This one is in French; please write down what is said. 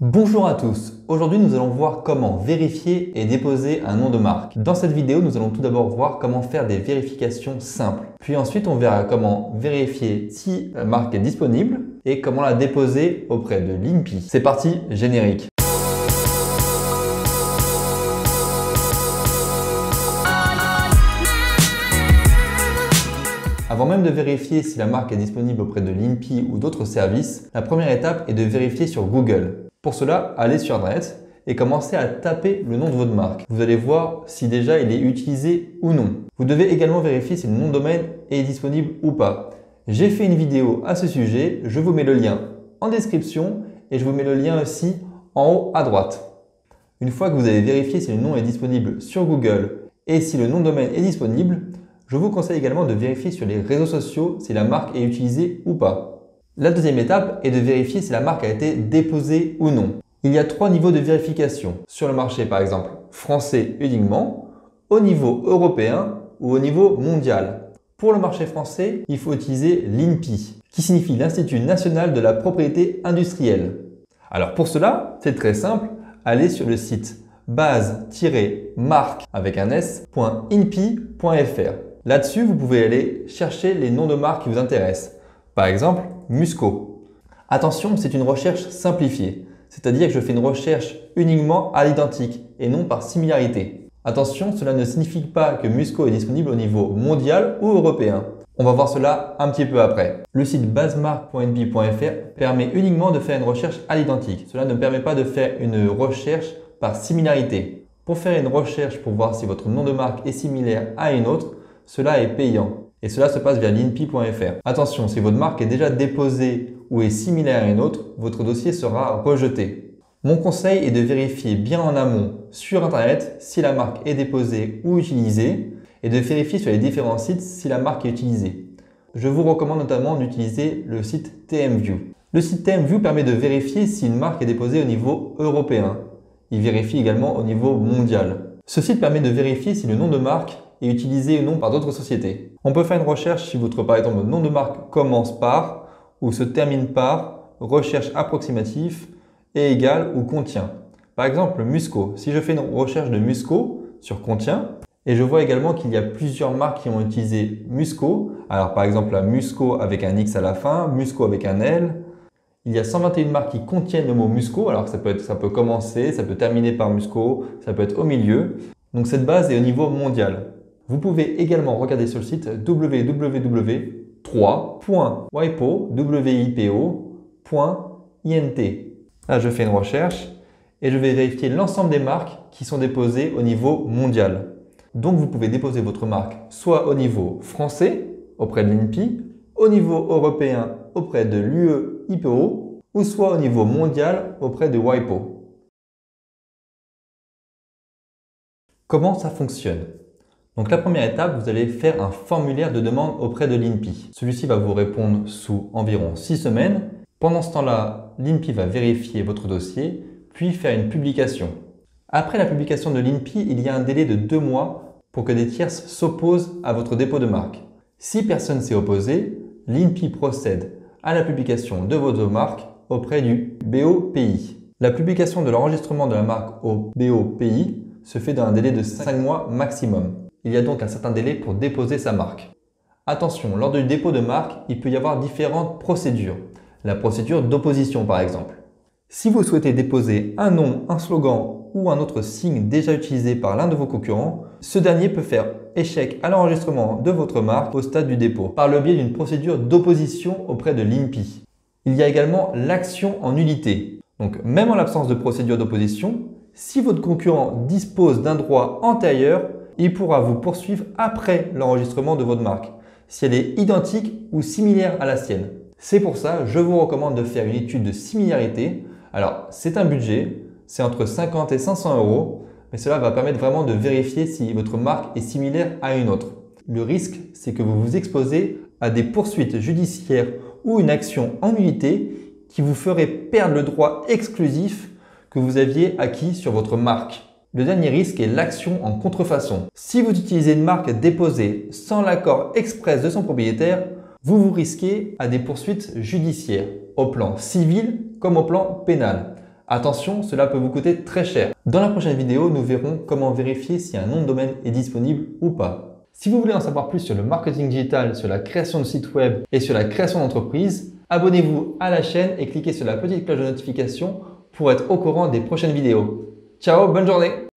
Bonjour à tous, aujourd'hui nous allons voir comment vérifier et déposer un nom de marque. Dans cette vidéo, nous allons tout d'abord voir comment faire des vérifications simples. Puis ensuite, on verra comment vérifier si la marque est disponible et comment la déposer auprès de l'INPI. C'est parti, générique. Avant même de vérifier si la marque est disponible auprès de l'INPI ou d'autres services, la première étape est de vérifier sur Google. Pour cela, allez sur Internet et commencez à taper le nom de votre marque. Vous allez voir si déjà il est utilisé ou non. Vous devez également vérifier si le nom de domaine est disponible ou pas. J'ai fait une vidéo à ce sujet, je vous mets le lien en description et je vous mets le lien aussi en haut à droite. Une fois que vous avez vérifié si le nom est disponible sur Google et si le nom de domaine est disponible, je vous conseille également de vérifier sur les réseaux sociaux si la marque est utilisée ou pas. La deuxième étape est de vérifier si la marque a été déposée ou non. Il y a 3 niveaux de vérification. Sur le marché par exemple français uniquement, au niveau européen ou au niveau mondial. Pour le marché français, il faut utiliser l'INPI, qui signifie l'Institut national de la propriété industrielle. Alors pour cela, c'est très simple, allez sur le site base-marque avec un s.inpi.fr. Là-dessus, vous pouvez aller chercher les noms de marques qui vous intéressent. Par exemple, Musco. Attention, c'est une recherche simplifiée, c'est-à-dire que je fais une recherche uniquement à l'identique et non par similarité. Attention, cela ne signifie pas que Musco est disponible au niveau mondial ou européen. On va voir cela un petit peu après. Le site basemarque.npi.fr permet uniquement de faire une recherche à l'identique. Cela ne permet pas de faire une recherche par similarité. Pour faire une recherche pour voir si votre nom de marque est similaire à une autre, cela est payant. Et cela se passe via linpi.fr. Attention, si votre marque est déjà déposée ou est similaire à une autre, votre dossier sera rejeté. Mon conseil est de vérifier bien en amont sur Internet si la marque est déposée ou utilisée et de vérifier sur les différents sites si la marque est utilisée. Je vous recommande notamment d'utiliser le site TMView. Le site TMView permet de vérifier si une marque est déposée au niveau européen. Il vérifie également au niveau mondial. Ce site permet de vérifier si le nom de marque est utilisé ou non par d'autres sociétés. On peut faire une recherche si votre, par exemple, nom de marque commence par ou se termine par, recherche approximative et égal ou contient. Par exemple, Musco. Si je fais une recherche de Musco sur contient et je vois également qu'il y a plusieurs marques qui ont utilisé Musco. Alors par exemple, la Musco avec un X à la fin, Musco avec un L. Il y a 121 marques qui contiennent le mot Musco. Alors ça peut commencer, ça peut terminer par Musco, ça peut être au milieu. Donc cette base est au niveau mondial. Vous pouvez également regarder sur le site www.wipo.int. Là, je fais une recherche et je vais vérifier l'ensemble des marques qui sont déposées au niveau mondial. Donc, vous pouvez déposer votre marque soit au niveau français auprès de l'INPI, au niveau européen auprès de l'UE-IPO ou soit au niveau mondial auprès de WIPO. Comment ça fonctionne ? Donc la première étape, vous allez faire un formulaire de demande auprès de l'INPI. Celui-ci va vous répondre sous environ 6 semaines. Pendant ce temps-là, l'INPI va vérifier votre dossier, puis faire une publication. Après la publication de l'INPI, il y a un délai de 2 mois pour que des tierces s'opposent à votre dépôt de marque. Si personne s'est opposé, l'INPI procède à la publication de votre marque auprès du BOPI. La publication de l'enregistrement de la marque au BOPI se fait dans un délai de 5 mois maximum. Il y a donc un certain délai pour déposer sa marque. Attention, lors du dépôt de marque, il peut y avoir différentes procédures. La procédure d'opposition par exemple. Si vous souhaitez déposer un nom, un slogan ou un autre signe déjà utilisé par l'un de vos concurrents, ce dernier peut faire échec à l'enregistrement de votre marque au stade du dépôt par le biais d'une procédure d'opposition auprès de l'INPI. Il y a également l'action en nullité. Donc même en l'absence de procédure d'opposition, si votre concurrent dispose d'un droit antérieur, il pourra vous poursuivre après l'enregistrement de votre marque, si elle est identique ou similaire à la sienne. C'est pour ça, je vous recommande de faire une étude de similarité. Alors, c'est un budget, c'est entre 50 et 500 €, mais cela va permettre vraiment de vérifier si votre marque est similaire à une autre. Le risque, c'est que vous vous exposez à des poursuites judiciaires ou une action en nullité qui vous ferait perdre le droit exclusif que vous aviez acquis sur votre marque. Le dernier risque est l'action en contrefaçon. Si vous utilisez une marque déposée sans l'accord express de son propriétaire, vous risquez à des poursuites judiciaires, au plan civil comme au plan pénal. Attention, cela peut vous coûter très cher. Dans la prochaine vidéo, nous verrons comment vérifier si un nom de domaine est disponible ou pas. Si vous voulez en savoir plus sur le marketing digital, sur la création de sites web et sur la création d'entreprise, abonnez-vous à la chaîne et cliquez sur la petite cloche de notification pour être au courant des prochaines vidéos. Ciao, bonne journée!